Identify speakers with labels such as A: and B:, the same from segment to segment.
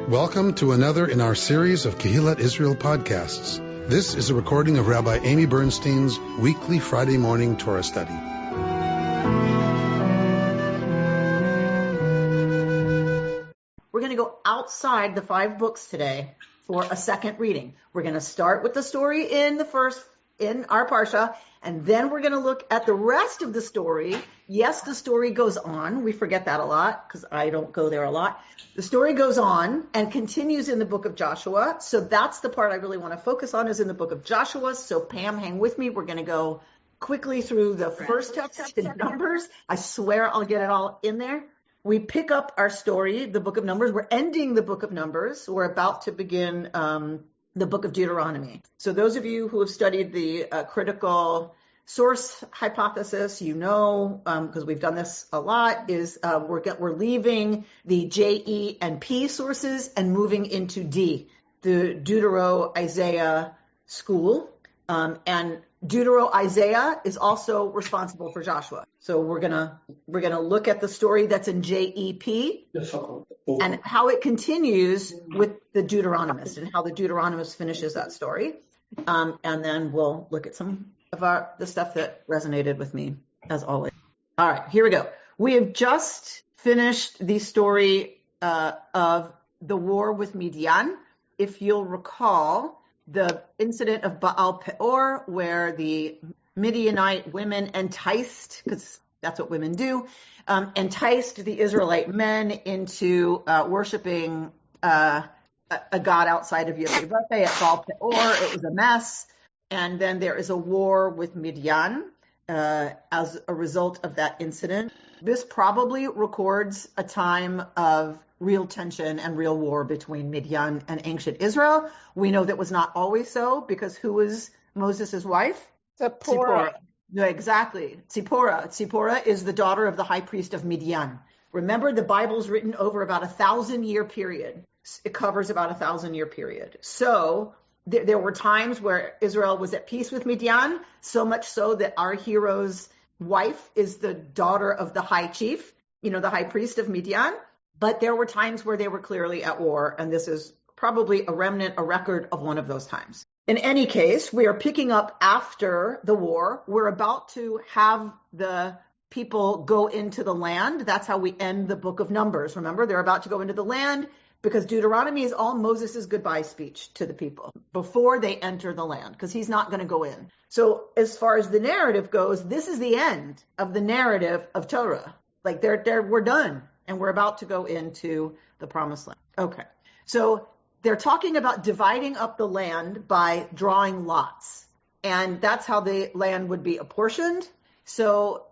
A: Welcome to another in our series of Kehillat Israel podcasts. This is a recording of Rabbi Amy Bernstein's weekly Friday morning Torah study.
B: We're going to go outside the 5 books today for a second reading. We're going to start with the story in our parsha, and then we're going to look at the rest of the story. Yes, the story goes on. We forget that a lot because I don't go there a lot. The story goes on and continues in the book of Joshua. So that's the part I really want to focus on, is in the book of Joshua. So Pam, hang with me. We're going to go quickly through the first text in Numbers. I swear I'll get it all in there. We pick up our story, the book of Numbers. We're ending the book of Numbers. We're about to begin the book of Deuteronomy. So those of you who have studied the critical source hypothesis, you know, because we've done this a lot, is we're leaving the J, E, and P sources and moving into D, the Deutero-Isaiah school. And Deutero-Isaiah is also responsible for Joshua. So we're gonna look at the story that's in JEP and how it continues with the Deuteronomist and how the Deuteronomist finishes that story. And then we'll look at some of the stuff that resonated with me, as always. All right, here we go. We have just finished the story of the war with Midian. If you'll recall, the incident of Baal Peor, where the Midianite women enticed, because that's what women do, enticed the Israelite men into worshiping a god outside of Yehoshua at Baal Peor. It was a mess. And then there is a war with Midian as a result of that incident. This probably records a time of real tension and real war between Midian and ancient Israel. We know that was not always so, because who was Moses' wife?
C: Zipporah.
B: Yeah, exactly. Zipporah is the daughter of the high priest of Midian. Remember, the Bible's written over about 1,000-year period. It covers about 1,000-year period. So there were times where Israel was at peace with Midian, so much so that our hero's wife is the daughter of the high chief, the high priest of Midian. But there were times where they were clearly at war, and this is probably a record of one of those times. In any case, we are picking up after the war. We're about to have the people go into the land. That's how we end the book of Numbers. Remember, they're about to go into the land, because Deuteronomy is all Moses' goodbye speech to the people before they enter the land, because he's not going to go in. So as far as the narrative goes, this is the end of the narrative of Torah. Like we're done, and we're about to go into the promised land. Okay. So they're talking about dividing up the land by drawing lots, and that's how the land would be apportioned. So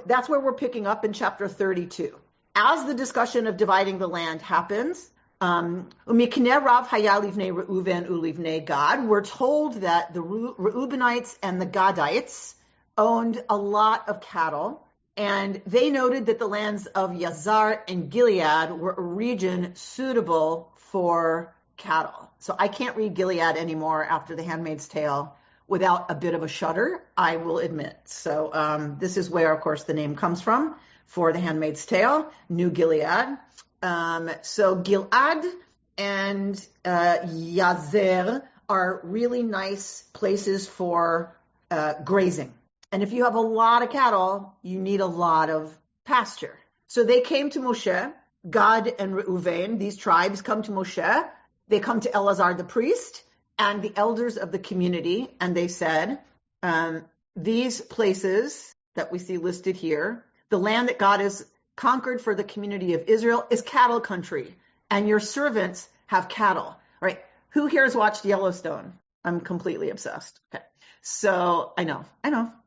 B: that's where we're picking up in chapter 32. As the discussion of dividing the land happens, Umikneh Rav Haya Livnei Reuven Ulivnei Gad, we're told that the Reubenites and the Gadites owned a lot of cattle, and they noted that the lands of Yazar and Gilead were a region suitable for cattle. So I can't read Gilead anymore after The Handmaid's Tale without a bit of a shudder, I will admit. So this is where, of course, the name comes from for The Handmaid's Tale, New Gilead. So Gilad and Yazer are really nice places for grazing. And if you have a lot of cattle, you need a lot of pasture. So they came to Moshe, Gad and Reuven, these tribes come to Moshe. They come to Eleazar the priest and the elders of the community, and they said, these places that we see listed here, the land that God has conquered for the community of Israel is cattle country, and your servants have cattle. All right. Who here has watched Yellowstone? I'm completely obsessed. Okay. So I know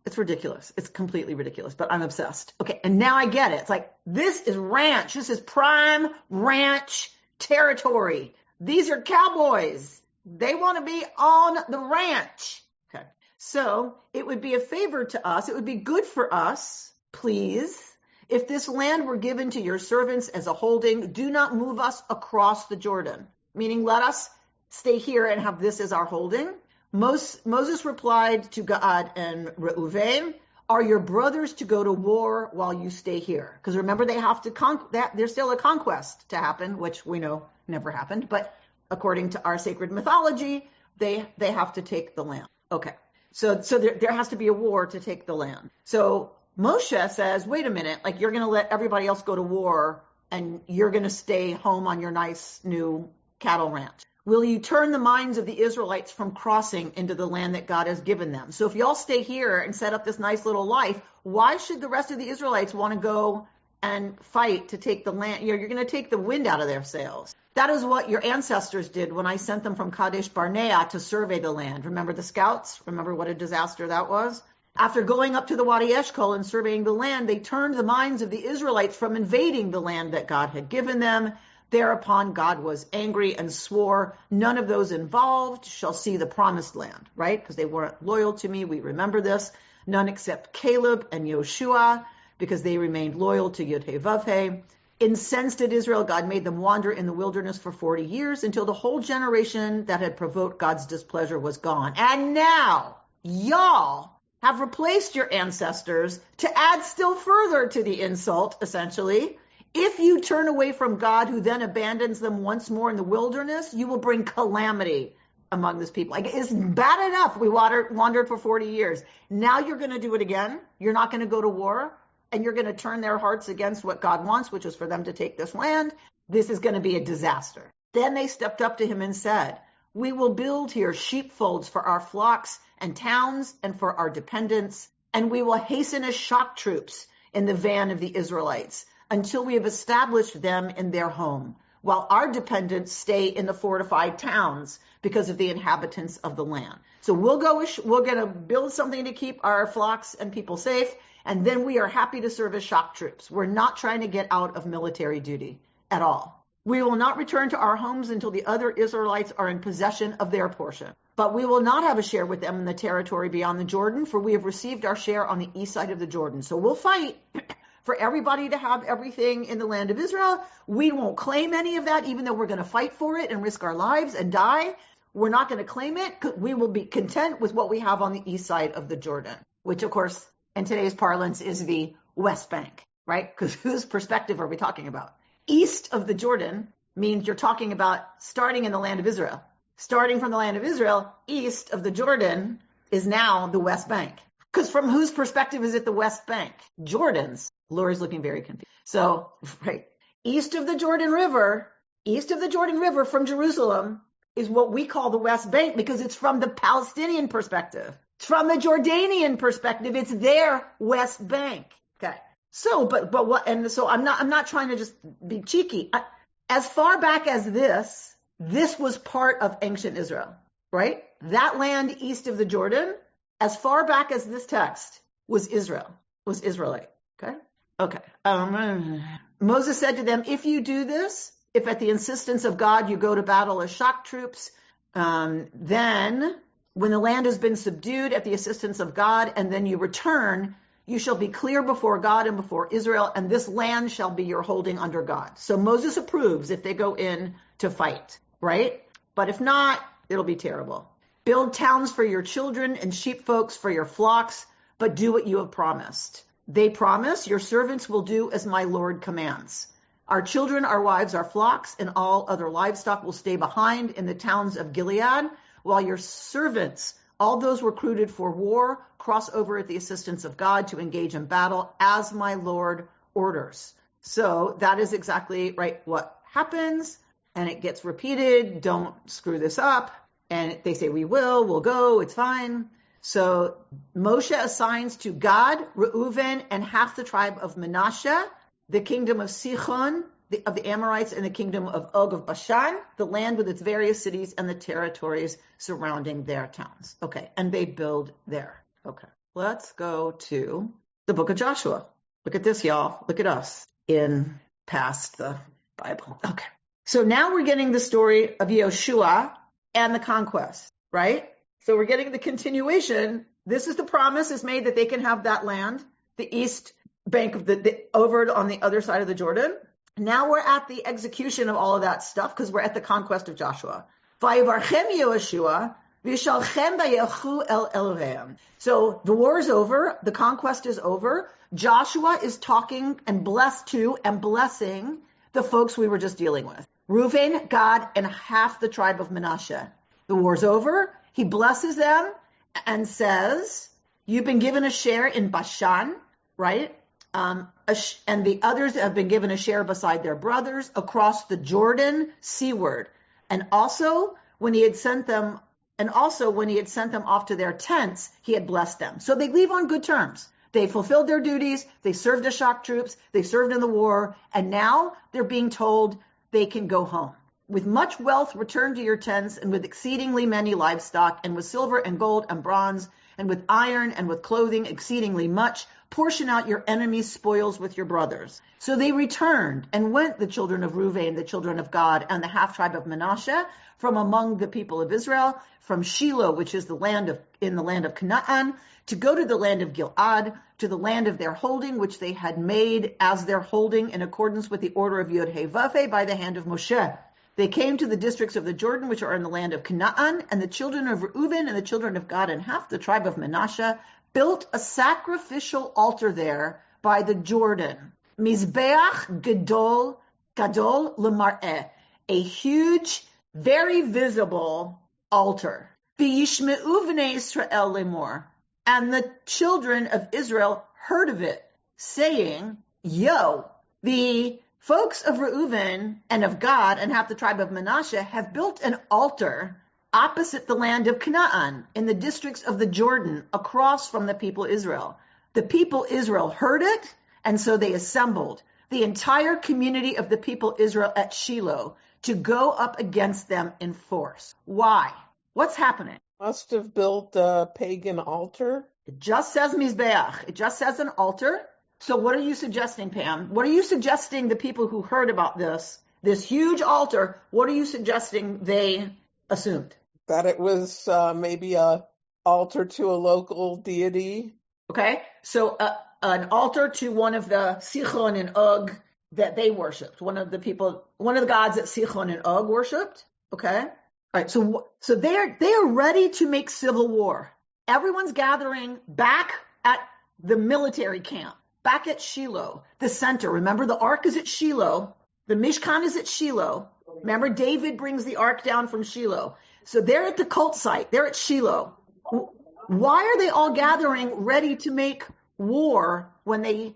B: it's ridiculous. It's completely ridiculous, but I'm obsessed. Okay. And now I get it. It's like, this is ranch. This is prime ranch territory. These are cowboys. They want to be on the ranch. Okay. So it would be a favor to us. It would be good for us, please, if this land were given to your servants as a holding. Do not move us across the Jordan, meaning let us stay here and have this as our holding. Moses replied to Gad and Reuven, are your brothers to go to war while you stay here? Because remember, they have to there's still a conquest to happen, which we know never happened. But according to our sacred mythology, they have to take the land. Okay, so there has to be a war to take the land. So Moshe says, wait a minute, like you're going to let everybody else go to war and you're going to stay home on your nice new cattle ranch. Will you turn the minds of the Israelites from crossing into the land that God has given them? So if y'all stay here and set up this nice little life, why should the rest of the Israelites want to go and fight to take the land? You're going to take the wind out of their sails. That is what your ancestors did when I sent them from Kadesh Barnea to survey the land. Remember the scouts? Remember what a disaster that was? After going up to the Wadi Eshkol and surveying the land, they turned the minds of the Israelites from invading the land that God had given them. Thereupon God was angry and swore, none of those involved shall see the promised land, right? Because they weren't loyal to me. We remember this. None except Caleb and Yehoshua, because they remained loyal to Yud-Heh-Vav-Heh. Incensed at Israel, God made them wander in the wilderness for 40 years until the whole generation that had provoked God's displeasure was gone. And now, y'all have replaced your ancestors to add still further to the insult, essentially. If you turn away from God, who then abandons them once more in the wilderness, you will bring calamity among this people. Like, it's bad enough we wandered for 40 years. Now you're going to do it again. You're not going to go to war, and you're going to turn their hearts against what God wants, which is for them to take this land. This is going to be a disaster. Then they stepped up to him and said, we will build here sheepfolds for our flocks and towns and for our dependents, and we will hasten as shock troops in the van of the Israelites until we have established them in their home, while our dependents stay in the fortified towns because of the inhabitants of the land. So we're going to build something to keep our flocks and people safe, and then we are happy to serve as shock troops. We're not trying to get out of military duty at all. We will not return to our homes until the other Israelites are in possession of their portion. But we will not have a share with them in the territory beyond the Jordan, for we have received our share on the east side of the Jordan. So we'll fight for everybody to have everything in the land of Israel. We won't claim any of that, even though we're going to fight for it and risk our lives and die. We're not going to claim it. We will be content with what we have on the east side of the Jordan, which, of course, in today's parlance is the West Bank, right? Because whose perspective are we talking about? East of the Jordan means you're talking about starting in the land of Israel. Starting from the land of Israel, east of the Jordan is now the West Bank. Because from whose perspective is it the West Bank? Jordan's. Lori's looking very confused. So, right, east of the Jordan River from Jerusalem is what we call the West Bank because it's from the Palestinian perspective. From the Jordanian perspective, it's their West Bank. Okay. So, but what? And so I'm not trying to just be cheeky. As far back as this was part of ancient Israel, right? That land east of the Jordan, as far back as this text, was Israel, was Israelite. Okay. Moses said to them, if you do this, if at the insistence of God you go to battle as shock troops, then when the land has been subdued at the assistance of God, and then you return, you shall be clear before God and before Israel, and this land shall be your holding under God. So Moses approves if they go in to fight, right? But if not, it'll be terrible. Build towns for your children and sheepfolks for your flocks, but do what you have promised. They promise, your servants will do as my Lord commands. Our children, our wives, our flocks, and all other livestock will stay behind in the towns of Gilead, while your servants, all those recruited for war, cross over at the assistance of God to engage in battle as my Lord orders. So that is exactly right what happens, and it gets repeated. Don't screw this up. And they say, we'll go, it's fine. So Moshe assigns to Gad, Reuven, and half the tribe of Manasseh, the kingdom of Sichon, of the Amorites, and the kingdom of Og of Bashan, the land with its various cities and the territories surrounding their towns. Okay, and they build there. Okay, let's go to the book of Joshua. Look at this, y'all. Look at us in past the Bible. Okay, so now we're getting the story of Yehoshua and the conquest, right? So we're getting the continuation. This is the promise is made that they can have that land, the east bank of the over on the other side of the Jordan. Now we're at the execution of all of that stuff because we're at the conquest of Joshua. Vayivarchem Yehoshua V'shalchem vayechu el elreim. So the war is over. The conquest is over. Joshua is talking and blessing the folks we were just dealing with. Reuven, Gad, and half the tribe of Manasseh. The war's over. He blesses them and says, you've been given a share in Bashan, right? And the others have been given a share beside their brothers across the Jordan seaward. And also when he had sent them off to their tents, he had blessed them. So they leave on good terms. They fulfilled their duties. They served as shock troops. They served in the war. And now they're being told they can go home. With much wealth, return to your tents, and with exceedingly many livestock, and with silver and gold and bronze, and with iron and with clothing exceedingly much, portion out your enemies' spoils with your brothers. So they returned and went, the children of Reuven, the children of Gad, and the half tribe of Manasseh, from among the people of Israel, from Shiloh, which is in the land of Canaan, to go to the land of Gilead, to the land of their holding, which they had made as their holding in accordance with the order of Yod-Heh-Vav-Heh by the hand of Moshe. They came to the districts of the Jordan, which are in the land of Canaan, and the children of Reuven and the children of Gad and half the tribe of Manasseh built a sacrificial altar there by the Jordan. Mizbeach Gadol L'Mar'eh, a huge, very visible altar. V'yishme'u v'nei Yisrael lemor, and the children of Israel heard of it, saying, the folks of Reuven and of Gad and half the tribe of Manasseh have built an altar opposite the land of Canaan in the districts of the Jordan across from the people Israel. The people Israel heard it, and so they assembled the entire community of the people Israel at Shiloh to go up against them in force. Why? What's happening?
C: Must have built a pagan altar.
B: It just says Mizbeach. It just says an altar. So what are you suggesting, Pam? What are you suggesting the people who heard about this huge altar, what are you suggesting they assumed?
C: That it was maybe a altar to a local deity.
B: Okay, so an altar to one of the Sichon and Og that they worshipped. One of the gods that Sichon and Og worshipped. Okay, all right. So they are ready to make civil war. Everyone's gathering back at the military camp. Back at Shiloh, the center. Remember, the ark is at Shiloh. The Mishkan is at Shiloh. Remember, David brings the ark down from Shiloh. So they're at the cult site. They're at Shiloh. Why are they all gathering ready to make war when they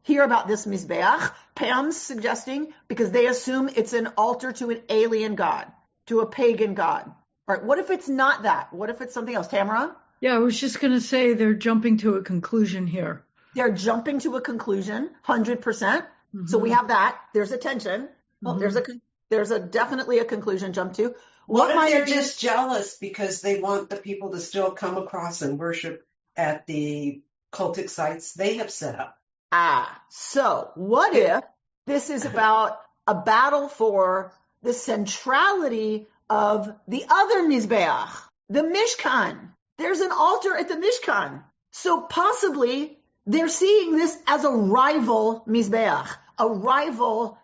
B: hear about this Mizbeach? Pam's suggesting because they assume it's an altar to an alien god, to a pagan god. All right, what if it's not that? What if it's something else? Tamara?
D: Yeah, I was just going to say they're jumping to a conclusion here.
B: They're jumping to a conclusion, 100%. Mm-hmm. So we have that. There's a tension. Well, mm-hmm. There's definitely a conclusion jump to.
E: What if they're just jealous because they want the people to still come across and worship at the cultic sites they have set up?
B: So what if this is about a battle for the centrality of the other Mizbeach, the Mishkan? There's an altar at the Mishkan. So possibly they're seeing this as a rival Mizbeach, a rival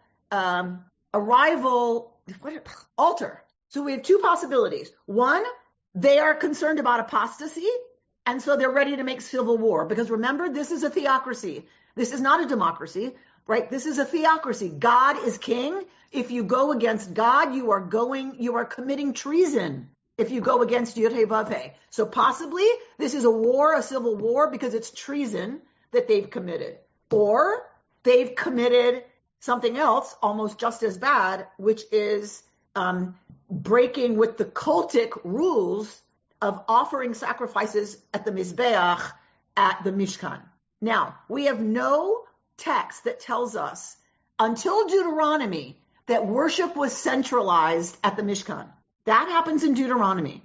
B: altar. So we have two possibilities. One, they are concerned about apostasy, and so they're ready to make civil war. Because remember, this is a theocracy. This is not a democracy, right? This is a theocracy. God is king. If you go against God, you are committing treason. If you go against Yod-Heh-Vav-Heh. So possibly this is a civil war, because it's treason that they've committed. Or they've committed something else almost just as bad, which is breaking with the cultic rules of offering sacrifices at the Mizbeach at the Mishkan. Now, we have no text that tells us until Deuteronomy that worship was centralized at the Mishkan. That happens in Deuteronomy.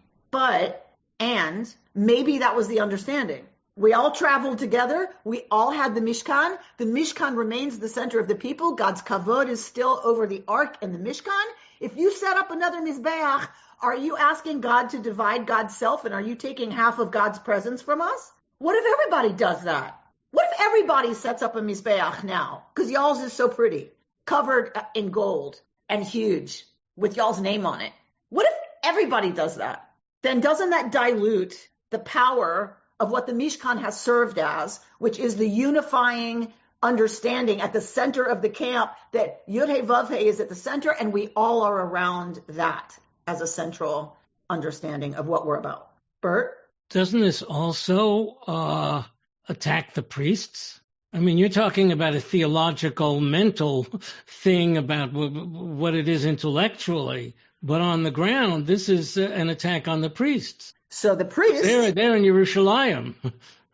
B: And maybe that was the understanding. We all traveled together. We all had the Mishkan. The Mishkan remains the center of the people. God's kavod is still over the ark and the Mishkan. If you set up another Mizbeach, are you asking God to divide God's self, and are you taking half of God's presence from us? What if everybody does that? What if everybody sets up a Mizbeach now? Because y'all's is so pretty, covered in gold and huge with y'all's name on it. What if everybody does that? then doesn't that dilute the power of what the Mishkan has served as, which is the unifying understanding at the center of the camp that Yud-Heh-Vav-Heh is at the center, and we all are around that as a central understanding of what we're about. Bert?
F: Doesn't this also attack the priests? I mean, you're talking about a theological, mental thing about what it is intellectually, but on the ground, this is an attack on the priests.
B: So the priests...
F: They're in Yerushalayim.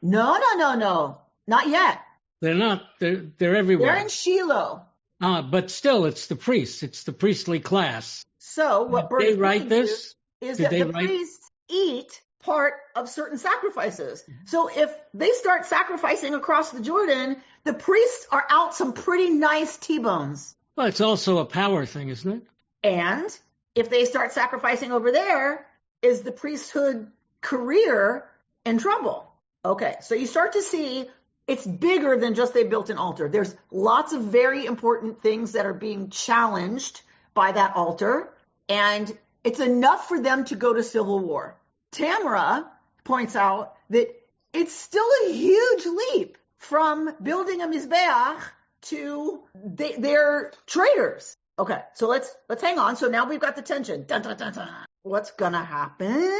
B: No. Not yet.
F: They're not. They're everywhere.
B: They're in Shiloh.
F: But still, it's the priests. It's the priestly class.
B: So what Bert
F: Did they write this?
B: Is that the priests eat part of certain sacrifices. So if they start sacrificing across the Jordan, the priests are out some pretty nice T-bones.
F: Well, it's also a power thing, isn't it?
B: And if they start sacrificing over there, is the priesthood career in trouble? Okay, so you start to see it's bigger than just they built an altar. There's lots of very important things that are being challenged by that altar, and it's enough for them to go to civil war. Tamara points out that it's still a huge leap from building a Mizbeach to they're traitors. Okay, so let's hang on. So now we've got the tension. Dun, dun, dun, dun. What's going to happen?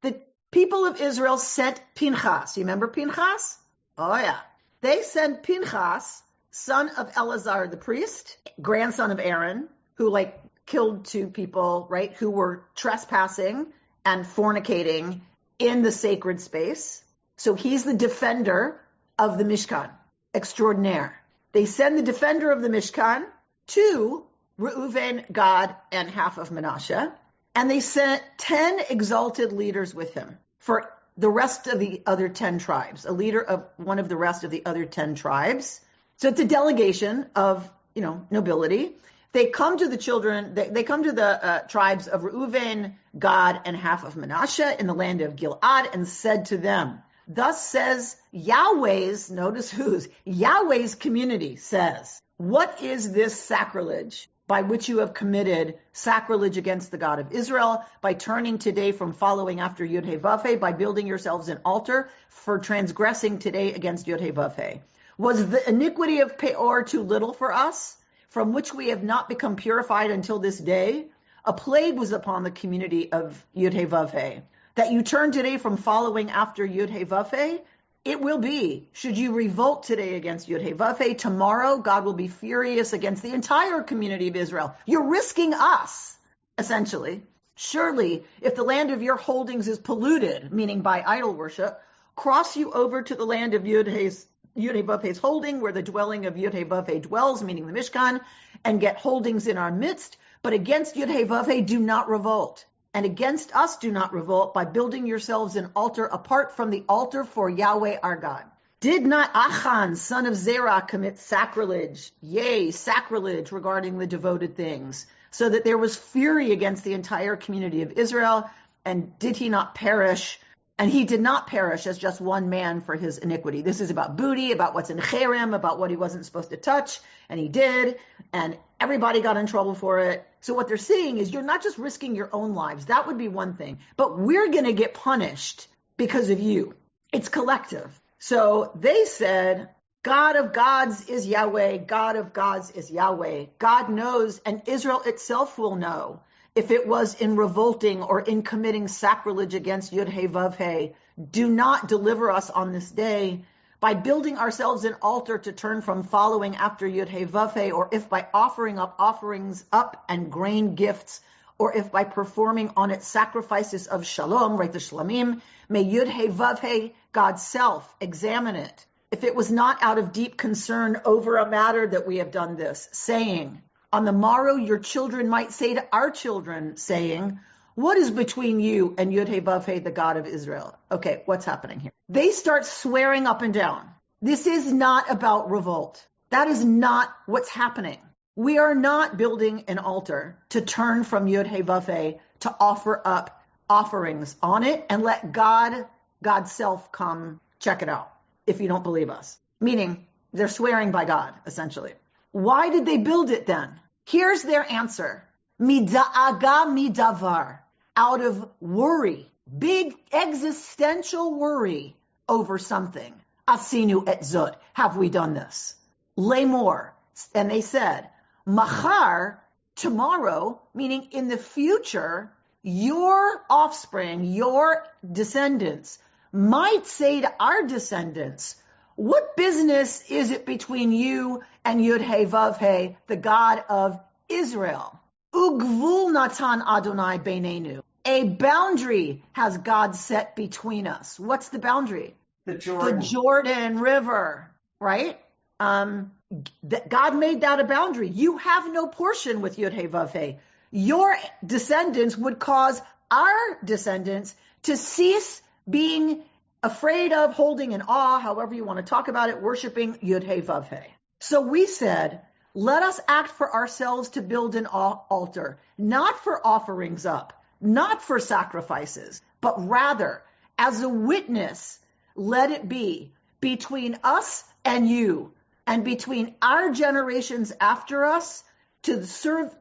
B: The people of Israel sent Pinchas. You remember Pinchas? Oh, yeah. They sent Pinchas, son of Eleazar the priest, grandson of Aaron, who killed two people, right, who were trespassing and fornicating in the sacred space. So he's the defender of the Mishkan. Extraordinaire. They send the defender of the Mishkan to Reuven, Gad, and half of Manasseh. And they sent 10 exalted leaders with him for the rest of the other 10 tribes, a leader of one of the rest of the other 10 tribes. So it's a delegation of, nobility. They come to the children, they come to the tribes of Reuven, Gad, and half of Manasseh in the land of Gilad and said to them, thus says Yahweh's, notice whose, Yahweh's community says, what is this sacrilege by which you have committed sacrilege against the God of Israel, by turning today from following after Yud-Heh-Vav-Heh, by building yourselves an altar for transgressing today against Yud-Heh-Vav-Heh? Was the iniquity of Peor too little for us, from which we have not become purified until this day? A plague was upon the community of Yud-Heh-Vav-Heh, that you turn today from following after Yud-Heh-Vav-Heh. It will be, should you revolt today against Yud-Heh-Vav-Heh, tomorrow God will be furious against the entire community of Israel. You're risking us, essentially. Surely, if the land of your holdings is polluted, meaning by idol worship, cross you over to the land of Yud-Heh-Vav-Heh's holding, where the dwelling of Yud-Heh-Vav-Heh dwells, meaning the Mishkan, and get holdings in our midst. But against Yud-Heh-Vav-Heh do not revolt. And against us do not revolt by building yourselves an altar apart from the altar for Yahweh our God. Did not Achan, son of Zerah, commit sacrilege? Yea, sacrilege regarding the devoted things, so that there was fury against the entire community of Israel. And did he not perish? And he did not perish as just one man for his iniquity. This is about booty, about what's in Cherem, about what he wasn't supposed to touch, and he did, and everybody got in trouble for it. So what they're saying is you're not just risking your own lives. That would be one thing. But we're going to get punished because of you. It's collective. So they said, God of gods is Yahweh. God of gods is Yahweh. God knows, and Israel itself will know, if it was in revolting or in committing sacrilege against Yud-Heh-Vav-Heh. Do not deliver us on this day by building ourselves an altar to turn from following after Yud-Heh-Vav-Heh, or if by offering up offerings up and grain gifts, or if by performing on it sacrifices of shalom, right, the shlamim, may Yud-Heh-Vav-Heh, God's self, examine it. If it was not out of deep concern over a matter that we have done this, saying, on the morrow your children might say to our children, saying, what is between you and Yud-Heh-Vav-Heh, the God of Israel? Okay, what's happening here? They start swearing up and down. This is not about revolt. That is not what's happening. We are not building an altar to turn from Yud-Heh-Vav-Heh to offer up offerings on it and let God's self come check it out if you don't believe us. Meaning, they're swearing by God, essentially. Why did they build it then? Here's their answer. Mida'aga midavar. Out of worry, big existential worry over something. Asinu et zot. Have we done this? Lemor. And they said, Machar, tomorrow, meaning in the future, your offspring, your descendants, might say to our descendants, what business is it between you and Yud-He Vav-He, the God of Israel? Ugvul natan Adonai beinenu. A boundary has God set between us. What's the boundary?
E: The Jordan.
B: The Jordan River, right? God made that a boundary. You have no portion with Yud-He Vav-He. Your descendants would cause our descendants to cease being afraid of, holding in awe, however you want to talk about it, worshiping Yud-He Vav-He. So we said, let us act for ourselves to build an altar, not for offerings up, not for sacrifices, but rather as a witness, let it be between us and you, and between our generations after us, to serve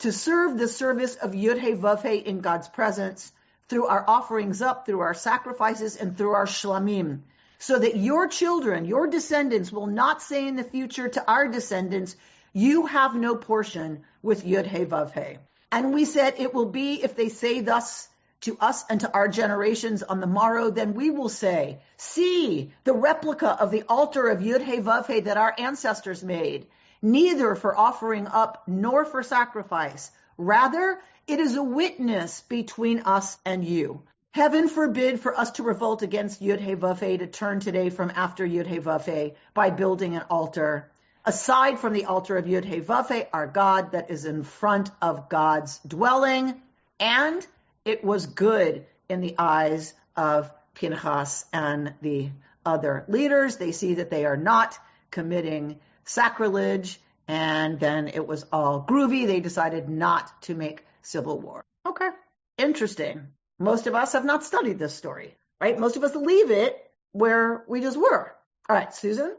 B: the service of Yud-He Vav-He in God's presence, through our offerings up, through our sacrifices, and through our shlamim, so that your children, your descendants, will not say in the future to our descendants, you have no portion with Yud-He Vav-He. And we said it will be, if they say thus to us and to our generations on the morrow, then we will say, see the replica of the altar of Yud-He Vav-He that our ancestors made, neither for offering up nor for sacrifice. Rather, it is a witness between us and you. Heaven forbid for us to revolt against Yud-He Vav-He, to turn today from after Yud-He Vav-He by building an altar, aside from the altar of Yud-He Vav-He, our God, that is in front of God's dwelling. And it was good in the eyes of Pinchas and the other leaders. They see that they are not committing sacrilege, and then it was all groovy. They decided not to make civil war. Okay, interesting. Most of us have not studied this story, right? Most of us leave it where we just were. All right, Susan?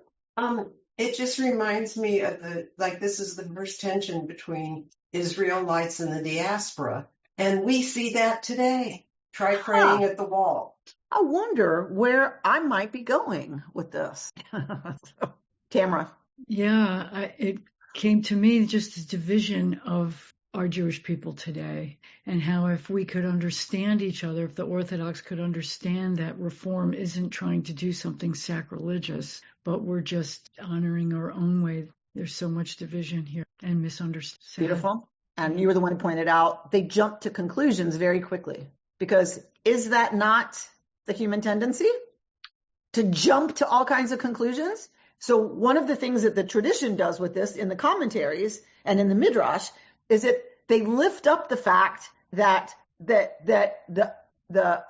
E: It just reminds me of this is the first tension between Israelites and the diaspora. And we see that today. Try praying at the wall.
B: I wonder where I might be going with this. Tamara.
D: Yeah, it came to me just the division of our Jewish people today, and how if we could understand each other, if the Orthodox could understand that reform isn't trying to do something sacrilegious, but we're just honoring our own way. There's so much division here and misunderstanding.
B: Beautiful. And you were the one who pointed out they jumped to conclusions very quickly, because is that not the human tendency to jump to all kinds of conclusions? So one of the things that the tradition does with this in the commentaries and in the Midrash is that they lift up the fact that the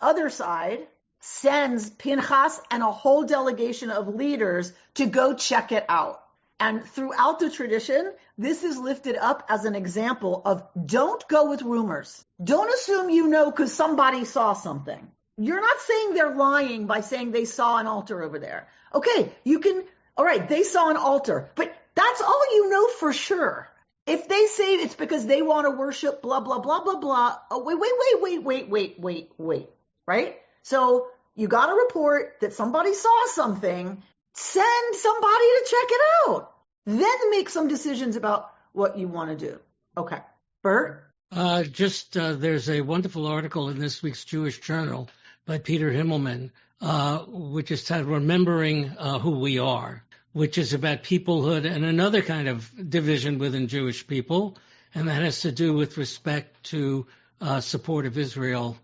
B: other side sends Pinchas and a whole delegation of leaders to go check it out. And throughout the tradition, this is lifted up as an example of don't go with rumors. Don't assume you know because somebody saw something. You're not saying they're lying by saying they saw an altar over there. Okay, all right, they saw an altar, but that's all you know for sure. If they say it's because they want to worship blah, blah, blah, blah, blah, oh, wait, right? So you got to report that somebody saw something, send somebody to check it out. Then make some decisions about what you want to do. Okay. Bert?
F: There's a wonderful article in this week's Jewish Journal by Peter Himmelman, which is titled Remembering Who We Are, which is about peoplehood and another kind of division within Jewish people, and that has to do with respect to support of Israel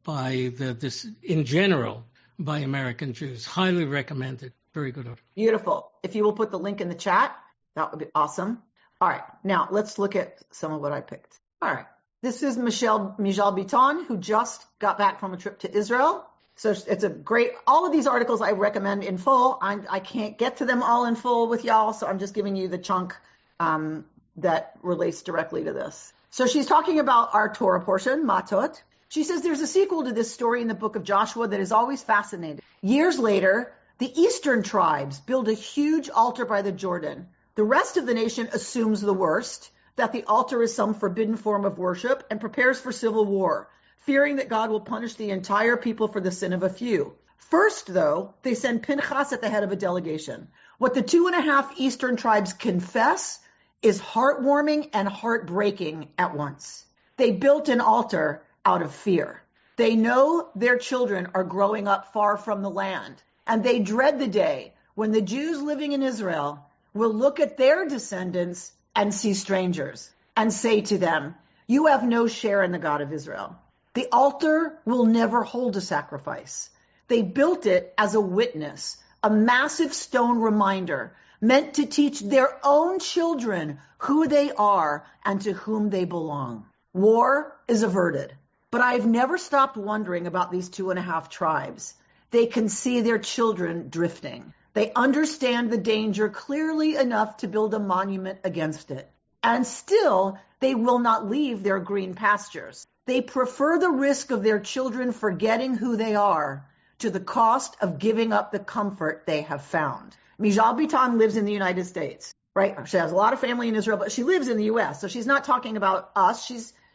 F: in general by American Jews. Highly recommended. Very good article.
B: Beautiful. If you will put the link in the chat, that would be awesome. All right. Now let's look at some of what I picked. All right. This is Mijal Bitton, who just got back from a trip to Israel. So it's a great, all of these articles I recommend in full. I can't get to them all in full with y'all, so I'm just giving you the chunk that relates directly to this. So she's talking about our Torah portion, Matot. She says there's a sequel to this story in the book of Joshua that is always fascinating. Years later, the eastern tribes build a huge altar by the Jordan. The rest of the nation assumes the worst, that the altar is some forbidden form of worship, and prepares for civil war. fearing that God will punish the entire people for the sin of a few. First, though, they send Pinchas at the head of a delegation. What the 2.5 eastern tribes confess is heartwarming and heartbreaking at once. They built an altar out of fear. They know their children are growing up far from the land, and they dread the day when the Jews living in Israel will look at their descendants and see strangers and say to them, "You have no share in the God of Israel." The altar will never hold a sacrifice. They built it as a witness, a massive stone reminder meant to teach their own children who they are and to whom they belong. War is averted, but I've never stopped wondering about these 2.5 tribes. They can see their children drifting. They understand the danger clearly enough to build a monument against it. And still, they will not leave their green pastures. They prefer the risk of their children forgetting who they are to the cost of giving up the comfort they have found. Mijal Bitton lives in the United States, right? She has a lot of family in Israel, but she lives in the U.S., so she's not talking about us.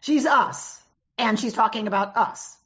B: She's us, and she's talking about us,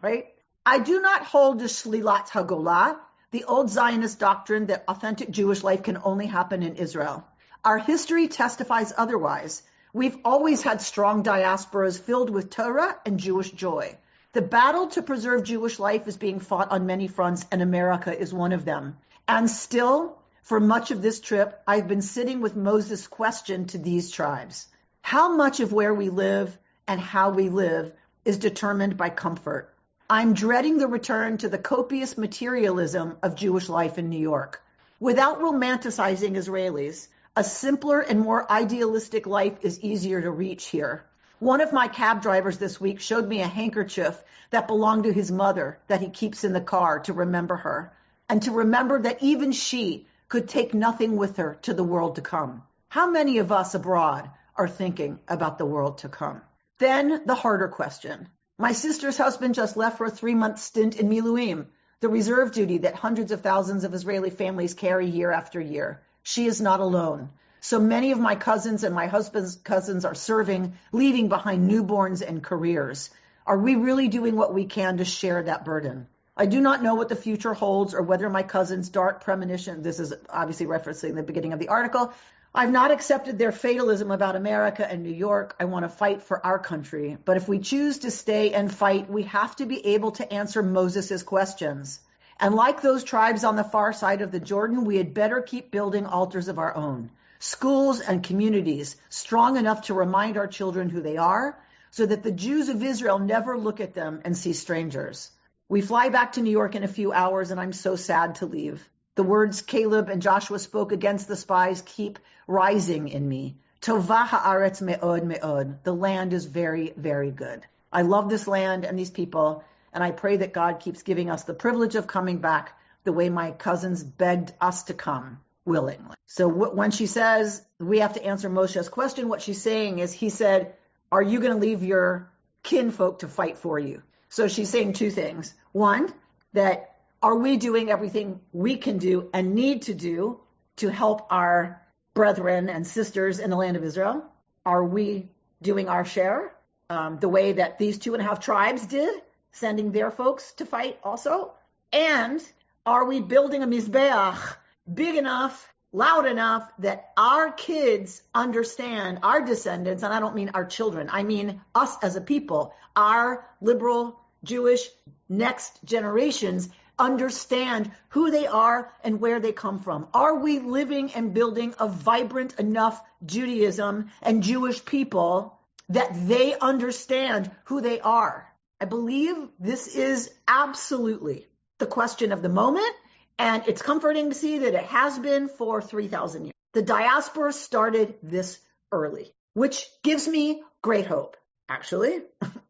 B: right? I do not hold the Shlilat Hagolah, the old Zionist doctrine that authentic Jewish life can only happen in Israel. Our history testifies otherwise. We've always had strong diasporas filled with Torah and Jewish joy. The battle to preserve Jewish life is being fought on many fronts, and America is one of them. And still, for much of this trip, I've been sitting with Moses' question to these tribes. How much of where we live and how we live is determined by comfort? I'm dreading the return to the copious materialism of Jewish life in New York. Without romanticizing Israelis, a simpler and more idealistic life is easier to reach here. One of my cab drivers this week showed me a handkerchief that belonged to his mother that he keeps in the car to remember her, and to remember that even she could take nothing with her to the world to come. How many of us abroad are thinking about the world to come? Then the harder question. My sister's husband just left for a 3-month stint in Miluim, the reserve duty that hundreds of thousands of Israeli families carry year after year. She is not alone. So many of my cousins and my husband's cousins are serving, leaving behind newborns and careers. Are we really doing what we can to share that burden? I do not know what the future holds or whether my cousin's dark premonition, this is obviously referencing the beginning of the article, I've not accepted their fatalism about America and New York. I want to fight for our country. But if we choose to stay and fight, we have to be able to answer Moses' questions. And like those tribes on the far side of the Jordan, we had better keep building altars of our own. Schools and communities strong enough to remind our children who they are, so that the Jews of Israel never look at them and see strangers. We fly back to New York in a few hours, and I'm so sad to leave. The words Caleb and Joshua spoke against the spies keep rising in me. Tovah haaretz me'od me'od. The land is very, very good. I love this land and these people, and I pray that God keeps giving us the privilege of coming back the way my cousins begged us to come willingly. So when she says we have to answer Moshe's question, what she's saying is, he said, are you going to leave your kinfolk to fight for you? So she's saying 2 things. One, that are we doing everything we can do and need to do to help our brethren and sisters in the land of Israel? Are we doing our share the way that these 2.5 tribes did, sending their folks to fight also? And are we building a mizbeach big enough, loud enough that our kids understand, our descendants, and I don't mean our children, I mean us as a people, our liberal Jewish next generations understand who they are and where they come from? Are we living and building a vibrant enough Judaism and Jewish people that they understand who they are? I believe this is absolutely the question of the moment, and it's comforting to see that it has been for 3,000 years. The diaspora started this early, which gives me great hope, actually,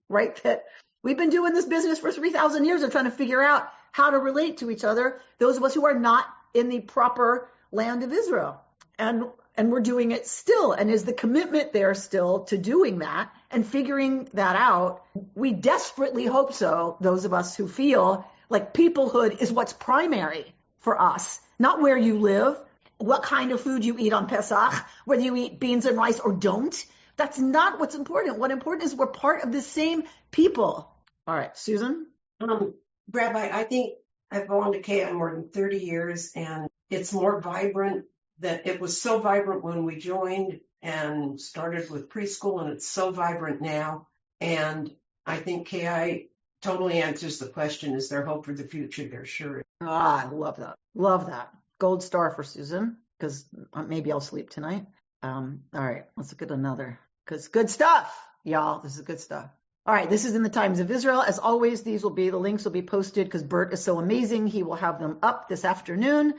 B: right? That we've been doing this business for 3,000 years of trying to figure out how to relate to each other, those of us who are not in the proper land of Israel. And we're doing it still. And is the commitment there still to doing that and figuring that out? We desperately hope so, those of us who feel like peoplehood is what's primary for us, not where you live, what kind of food you eat on Pesach, whether you eat beans and rice or don't. That's not what's important. What's important is we're part of the same people. All right, Susan?
E: Rabbi, I think I've belonged to KI more than 30 years, and it's more vibrant. That it was so vibrant when we joined and started with preschool, and it's so vibrant now. And I think KI totally answers the question, is there hope for the future? There sure is.
B: I love that. Love that. Gold star for Susan, because maybe I'll sleep tonight. All right, let's look at another, because good stuff, y'all. This is good stuff. All right, this is in the Times of Israel. As always, the links will be posted because Bert is so amazing. He will have them up this afternoon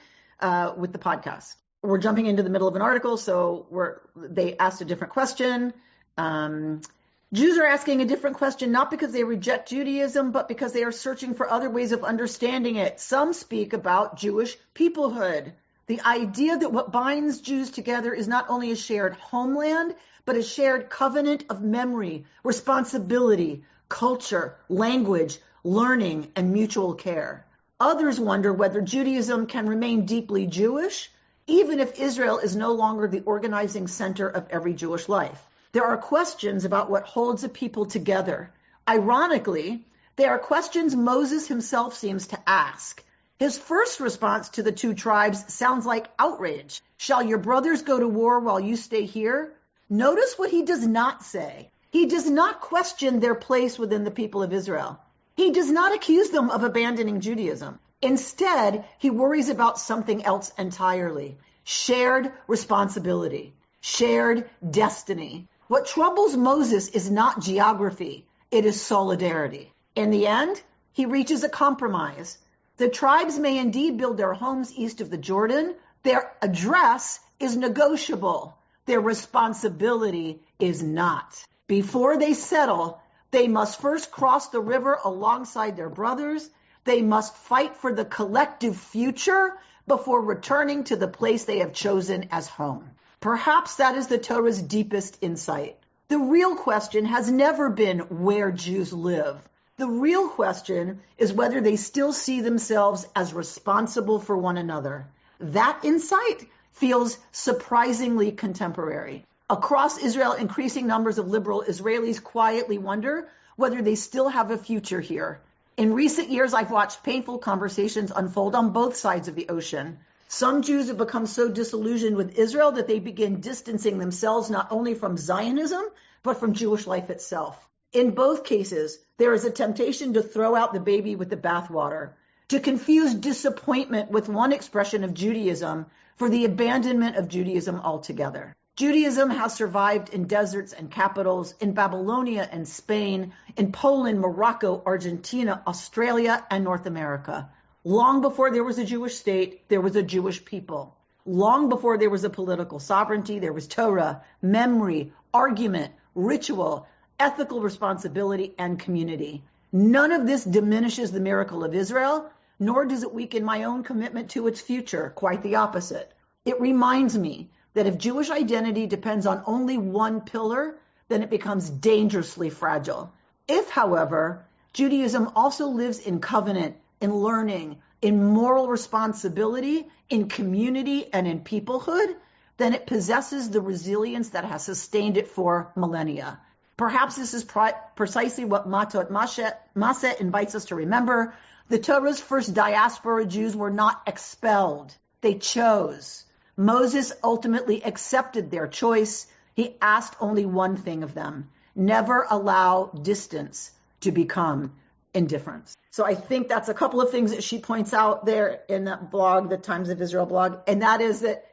B: with the podcast. We're jumping into the middle of an article, so they asked a different question. Jews are asking a different question, not because they reject Judaism, but because they are searching for other ways of understanding it. Some speak about Jewish peoplehood. The idea that what binds Jews together is not only a shared homeland, but a shared covenant of memory, responsibility, culture, language, learning, and mutual care. Others wonder whether Judaism can remain deeply Jewish, even if Israel is no longer the organizing center of every Jewish life. There are questions about what holds a people together. Ironically, they are questions Moses himself seems to ask. His first response to the two tribes sounds like outrage. Shall your brothers go to war while you stay here? Notice what he does not say. He does not question their place within the people of Israel. He does not accuse them of abandoning Judaism. Instead, he worries about something else entirely. Shared responsibility, shared destiny. What troubles Moses is not geography, it is solidarity. In the end, he reaches a compromise. The tribes may indeed build their homes east of the Jordan. Their address is negotiable. Their responsibility is not. Before they settle, they must first cross the river alongside their brothers. They must fight for the collective future before returning to the place they have chosen as home. Perhaps that is the Torah's deepest insight. The real question has never been where Jews live. The real question is whether they still see themselves as responsible for one another. That insight feels surprisingly contemporary. Across Israel, increasing numbers of liberal Israelis quietly wonder whether they still have a future here. In recent years, I've watched painful conversations unfold on both sides of the ocean. Some Jews have become so disillusioned with Israel that they begin distancing themselves not only from Zionism, but from Jewish life itself. In both cases, there is a temptation to throw out the baby with the bathwater, to confuse disappointment with one expression of Judaism for the abandonment of Judaism altogether. Judaism has survived in deserts and capitals, in Babylonia and Spain, in Poland, Morocco, Argentina, Australia, and North America. Long before there was a Jewish state, there was a Jewish people. Long before there was a political sovereignty, there was Torah, memory, argument, ritual, ethical responsibility, and community. None of this diminishes the miracle of Israel, nor does it weaken my own commitment to its future. Quite the opposite. It reminds me that if Jewish identity depends on only one pillar, then it becomes dangerously fragile. If, however, Judaism also lives in covenant, in learning, in moral responsibility, in community, and in peoplehood, then it possesses the resilience that has sustained it for millennia. Perhaps this is precisely what Matot-Masei invites us to remember. The Torah's first diaspora Jews were not expelled. They chose. Moses ultimately accepted their choice. He asked only one thing of them: never allow distance to become indifference. So I think that's a couple of things that she points out there in that blog, the Times of Israel blog, and that is that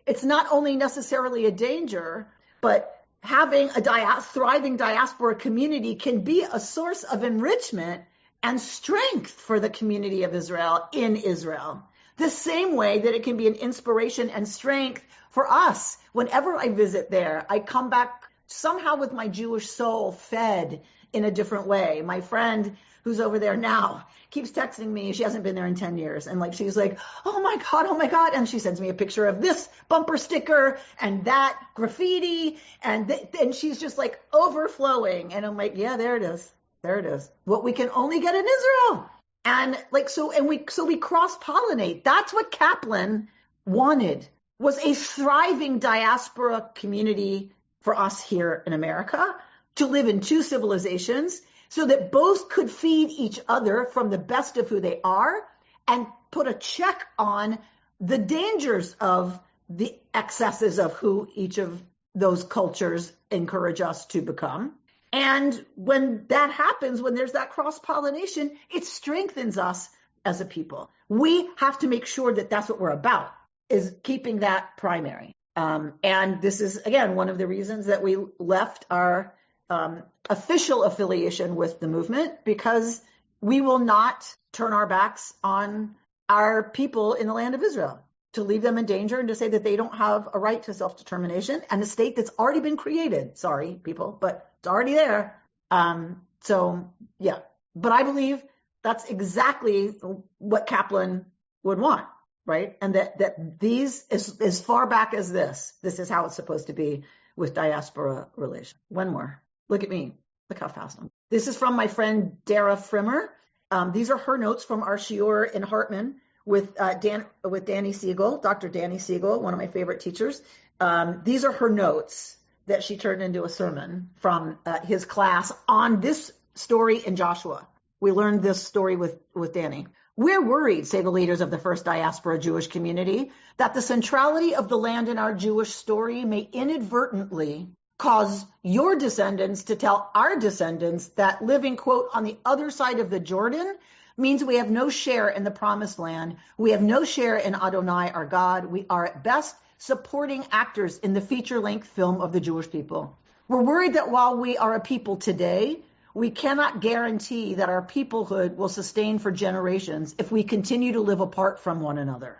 B: it's not only necessarily a danger, but having a thriving diaspora community can be a source of enrichment and strength for the community of Israel in Israel. The same way that it can be an inspiration and strength for us. Whenever I visit there, I come back somehow with my Jewish soul fed in a different way. My friend who's over there now keeps texting me. She hasn't been there in 10 years. And she's like, oh my God. And she sends me a picture of this bumper sticker and that graffiti. And she's just like overflowing. And I'm like, yeah, there it is. There it is. What we can only get in Israel. And we cross-pollinate. That's what Kaplan wanted, was a thriving diaspora community for us here in America, to live in two civilizations so that both could feed each other from the best of who they are and put a check on the dangers of the excesses of who each of those cultures encourage us to become. And when that happens, when there's that cross-pollination, it strengthens us as a people. We have to make sure that that's what we're about, is keeping that primary. And this is, again, one of the reasons that we left our official affiliation with the movement, because we will not turn our backs on our people in the land of Israel, to leave them in danger and to say that they don't have a right to self-determination and a state that's already been created. Sorry, people, but it's already there. So, yeah. But I believe that's exactly what Kaplan would want, right? And that these, as far back as this is how it's supposed to be with diaspora relations. One more. Look at me. Look how fast I'm. This is from my friend Dara Frimmer. These are her notes from our shiur in Hartman with Danny Siegel, Dr. Danny Siegel, one of my favorite teachers. These are her notes that she turned into a sermon from his class on this story in Joshua. We learned this story with Danny. We're worried, say the leaders of the first diaspora Jewish community, that the centrality of the land in our Jewish story may inadvertently cause your descendants to tell our descendants that living, quote, on the other side of the Jordan means we have no share in the promised land. We have no share in Adonai, our God. We are at best supporting actors in the feature-length film of the Jewish people. We're worried that while we are a people today, we cannot guarantee that our peoplehood will sustain for generations if we continue to live apart from one another,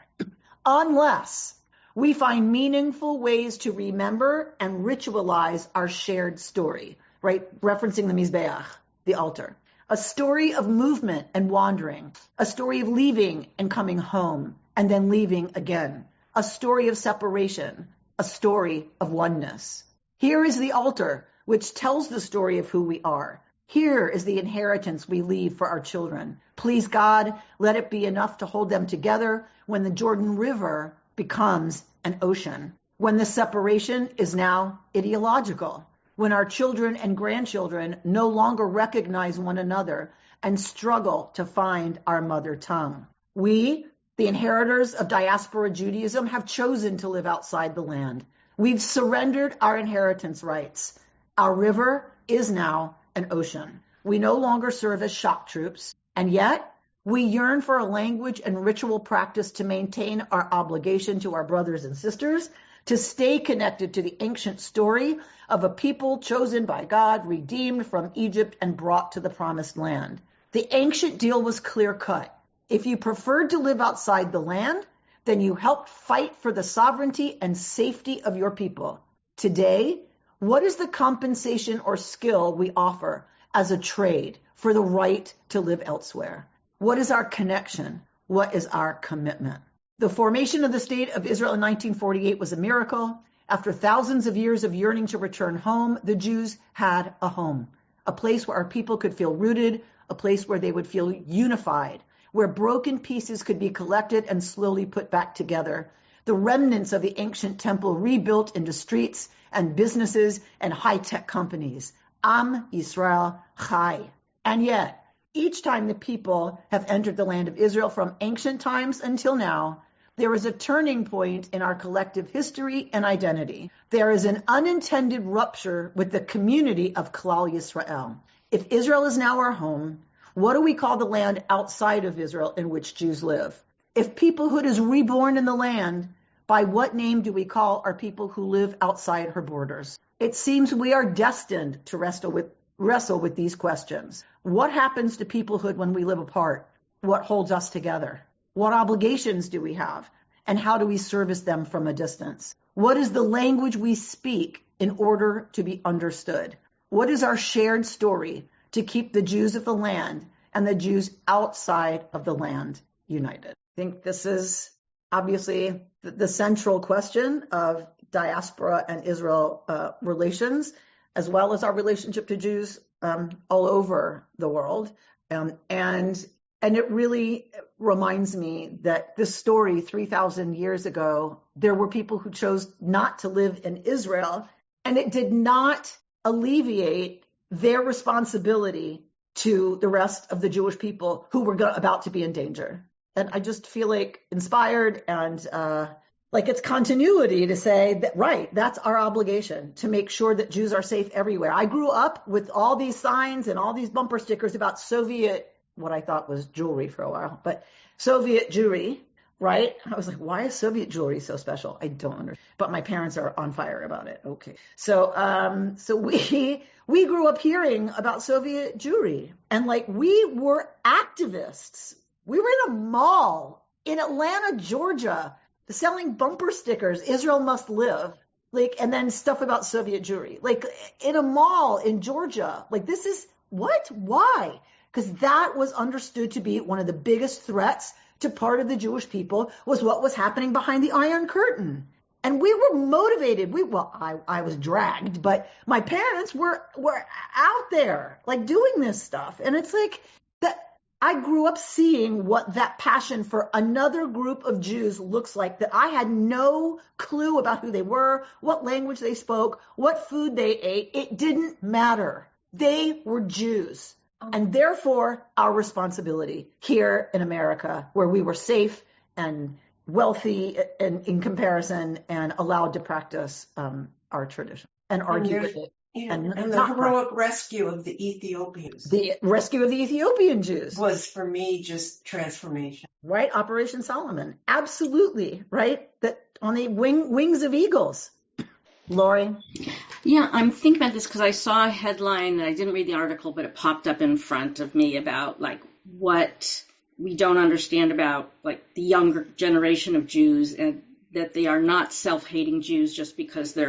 B: unless we find meaningful ways to remember and ritualize our shared story, right? Referencing the Mizbeach, the altar. A story of movement and wandering, a story of leaving and coming home, and then leaving again, a story of separation, a story of oneness. Here is the altar, which tells the story of who we are. Here is the inheritance we leave for our children. Please, God, let it be enough to hold them together when the Jordan River becomes an ocean, when the separation is now ideological, when our children and grandchildren no longer recognize one another and struggle to find our mother tongue. We, the inheritors of diaspora Judaism, have chosen to live outside the land. We've surrendered our inheritance rights. Our river is now an ocean. We no longer serve as shock troops, and yet we yearn for a language and ritual practice to maintain our obligation to our brothers and sisters, to stay connected to the ancient story of a people chosen by God, redeemed from Egypt, and brought to the promised land. The ancient deal was clear-cut. If you preferred to live outside the land, then you helped fight for the sovereignty and safety of your people. Today, what is the compensation or skill we offer as a trade for the right to live elsewhere? What is our connection? What is our commitment? The formation of the State of Israel in 1948 was a miracle. After thousands of years of yearning to return home, the Jews had a home, a place where our people could feel rooted, a place where they would feel unified, where broken pieces could be collected and slowly put back together. The remnants of the ancient temple rebuilt into streets and businesses and high-tech companies. Am Yisrael Chai. And yet, each time the people have entered the land of Israel from ancient times until now, there is a turning point in our collective history and identity. There is an unintended rupture with the community of Klal Yisrael. If Israel is now our home, what do we call the land outside of Israel in which Jews live? If peoplehood is reborn in the land, by what name do we call our people who live outside her borders? It seems we are destined to wrestle with these questions. What happens to peoplehood when we live apart? What holds us together? What obligations do we have? And how do we service them from a distance? What is the language we speak in order to be understood? What is our shared story to keep the Jews of the land and the Jews outside of the land united? I think this is obviously the central question of diaspora and Israel relations, as well as our relationship to Jews all over the world. And it really reminds me that this story 3,000 years ago, there were people who chose not to live in Israel, and it did not alleviate their responsibility to the rest of the Jewish people who were about to be in danger. And I just feel like inspired and like it's continuity to say that, right, that's our obligation to make sure that Jews are safe everywhere. I grew up with all these signs and all these bumper stickers about Soviet, what I thought was jewelry for a while, but Soviet Jewry, right? I was like, why is Soviet jewelry so special? I don't understand. But my parents are on fire about it. Okay. So we grew up hearing about Soviet Jewry, and like we were activists. We were in a mall in Atlanta, Georgia, selling bumper stickers, Israel must live, like, and then stuff about Soviet Jewry, like in a mall in Georgia. Like, this is what? Why? Because that was understood to be one of the biggest threats to part of the Jewish people, was what was happening behind the Iron Curtain. And we were motivated. I was dragged, but my parents were out there like doing this stuff. And it's like that. I grew up seeing what that passion for another group of Jews looks like, that I had no clue about who they were, what language they spoke, what food they ate. It didn't matter. They were Jews. And therefore, our responsibility here in America, where we were safe and wealthy in comparison and allowed to practice our tradition and argue with it.
E: And the heroic rescue of the Ethiopians.
B: The rescue of the Ethiopian Jews
E: was, for me, just transformation.
B: Right? Operation Solomon. Absolutely. Right? That on the wings of eagles. Lori?
G: Yeah, I'm thinking about this because I saw a headline, and I didn't read the article, but it popped up in front of me about like what we don't understand about like the younger generation of Jews, and that they are not self-hating Jews just because they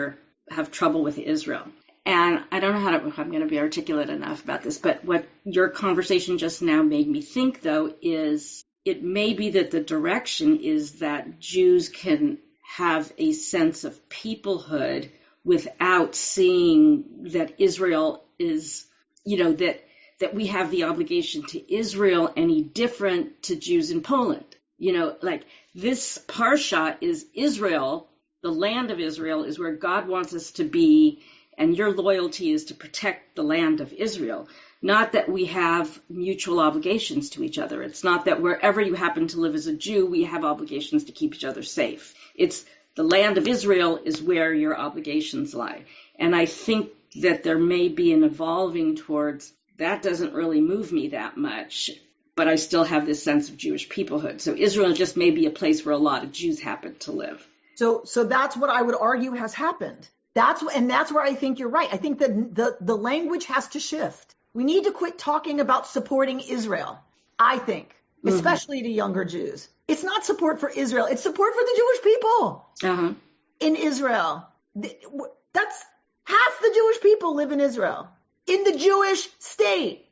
G: have trouble with Israel. And I don't know if I'm going to be articulate enough about this, but what your conversation just now made me think, though, is it may be that the direction is that Jews can have a sense of peoplehood without seeing that Israel is, that we have the obligation to Israel any different to Jews in Poland. Like this parsha is Israel, the land of Israel is where God wants us to be, and your loyalty is to protect the land of Israel. Not that we have mutual obligations to each other. It's not that wherever you happen to live as a Jew, we have obligations to keep each other safe. It's the land of Israel is where your obligations lie. And I think that there may be an evolving towards that doesn't really move me that much, but I still have this sense of Jewish peoplehood. So Israel just may be a place where a lot of Jews happen to live.
B: So that's what I would argue has happened. That's where I think you're right. I think that the language has to shift. We need to quit talking about supporting Israel, I think, especially to younger Jews. It's not support for Israel. It's support for the Jewish people in Israel. That's half the Jewish people live in Israel, in the Jewish state.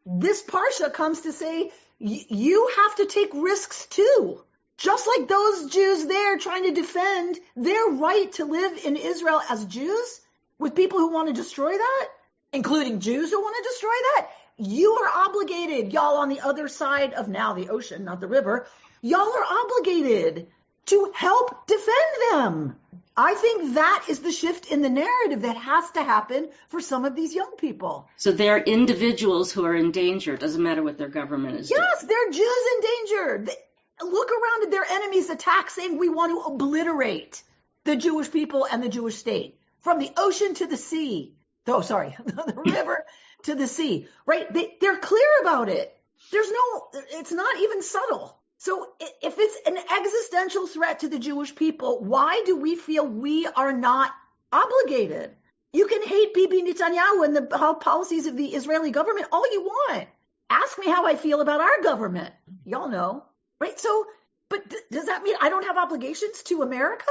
B: This parsha comes to say you have to take risks too. Just like those Jews there trying to defend their right to live in Israel as Jews with people who want to destroy that, including Jews who want to destroy that, you are obligated, y'all on the other side of now the ocean, not the river, y'all are obligated to help defend them. I think that is the shift in the narrative that has to happen for some of these young people.
G: So they're individuals who are in danger. It doesn't matter what their government is doing.
B: Yes, they're Jews in danger. Look around at their enemies' attack saying we want to obliterate the Jewish people and the Jewish state from the ocean to the sea. The river to the sea, right? They're clear about it. It's not even subtle. So if it's an existential threat to the Jewish people, why do we feel we are not obligated? You can hate Bibi Netanyahu and the policies of the Israeli government all you want. Ask me how I feel about our government. Y'all know. Right. So, but does that mean I don't have obligations to America?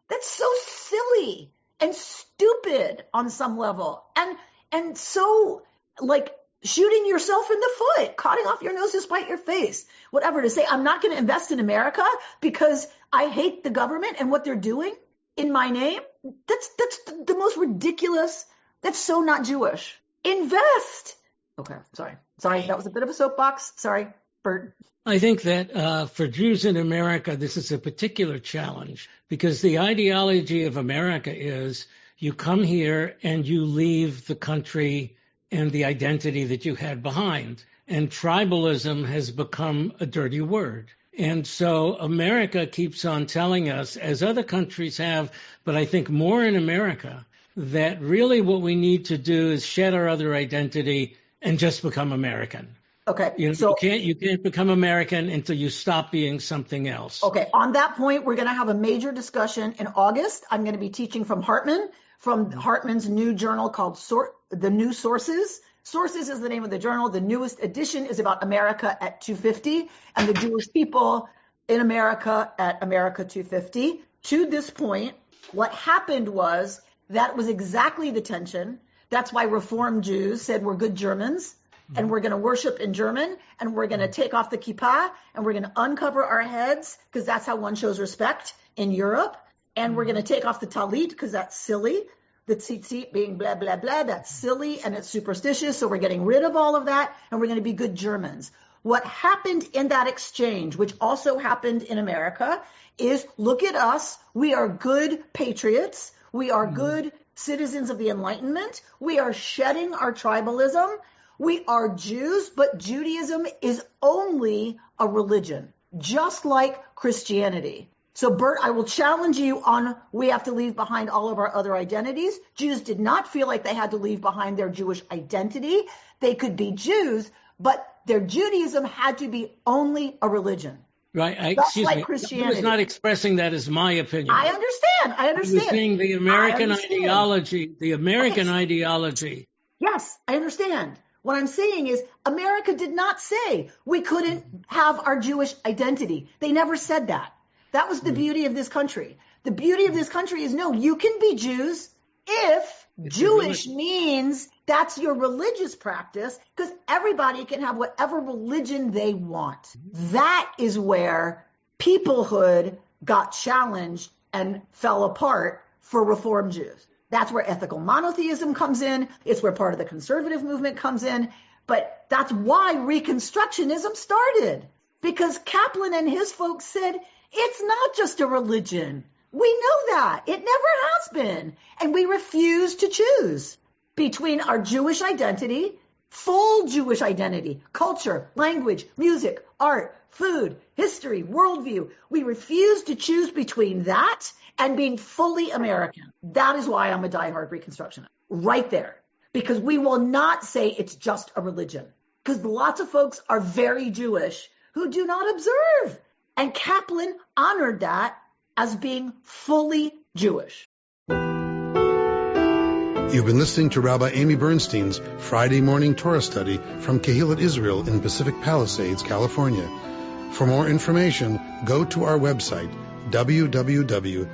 B: That's so silly and stupid on some level. And so like shooting yourself in the foot, cutting off your nose to spite your face, whatever, to say I'm not going to invest in America because I hate the government and what they're doing in my name. That's the most ridiculous. That's so not Jewish. Invest. Okay. Sorry. That was a bit of a soapbox. Sorry, Bert.
F: I think that for Jews in America, this is a particular challenge because the ideology of America is you come here and you leave the country and the identity that you had behind. And tribalism has become a dirty word. And so America keeps on telling us, as other countries have, but I think more in America, that really what we need to do is shed our other identity and just become American.
B: Okay.
F: You can't become American until you stop being something else.
B: Okay. On that point, we're going to have a major discussion in August. I'm going to be teaching from Hartman's new journal called The New Sources. Sources is the name of the journal. The newest edition is about America at 250 and the Jewish people in America at America 250. To this point, what happened was that was exactly the tension. That's why Reform Jews said we're good Germans and we're going to worship in German and we're going to take off the kippah and we're going to uncover our heads because that's how one shows respect in Europe. And we're going to take off the talit because that's silly. The tzitzit being blah, blah, blah, that's silly and it's superstitious. So we're getting rid of all of that and we're going to be good Germans. What happened in that exchange, which also happened in America, is look at us. We are good patriots. We are good citizens of the Enlightenment. We are shedding our tribalism. We are Jews, but Judaism is only a religion, just like Christianity. So, Bert, I will challenge you on we have to leave behind all of our other identities. Jews did not feel like they had to leave behind their Jewish identity. They could be Jews, but their Judaism had to be only a religion.
F: Right.
B: Excuse me. Christianity.
F: I was not expressing that as my opinion.
B: I understand.
F: I was saying the American ideology, ideology.
B: Yes, I understand. What I'm saying is America did not say we couldn't have our Jewish identity. They never said that. That was the beauty of this country. The beauty of this country is, no, you can be Jews if Jewish means that's your religious practice, because everybody can have whatever religion they want. That is where peoplehood got challenged and fell apart for Reform Jews. That's where ethical monotheism comes in. It's where part of the conservative movement comes in. But that's why Reconstructionism started, because Kaplan and his folks said, it's not just a religion. We know that. It never has been. And we refuse to choose between our Jewish identity, full Jewish identity, culture, language, music, art, food, history, worldview. We refuse to choose between that and being fully American. That is why I'm a diehard Reconstructionist. Right there. Because we will not say it's just a religion. Because lots of folks are very Jewish who do not observe. And Kaplan honored that as being fully Jewish.
A: You've been listening to Rabbi Amy Bernstein's Friday morning Torah study from Kehillat Israel in Pacific Palisades, California. For more information, go to our website, www.ourki.org.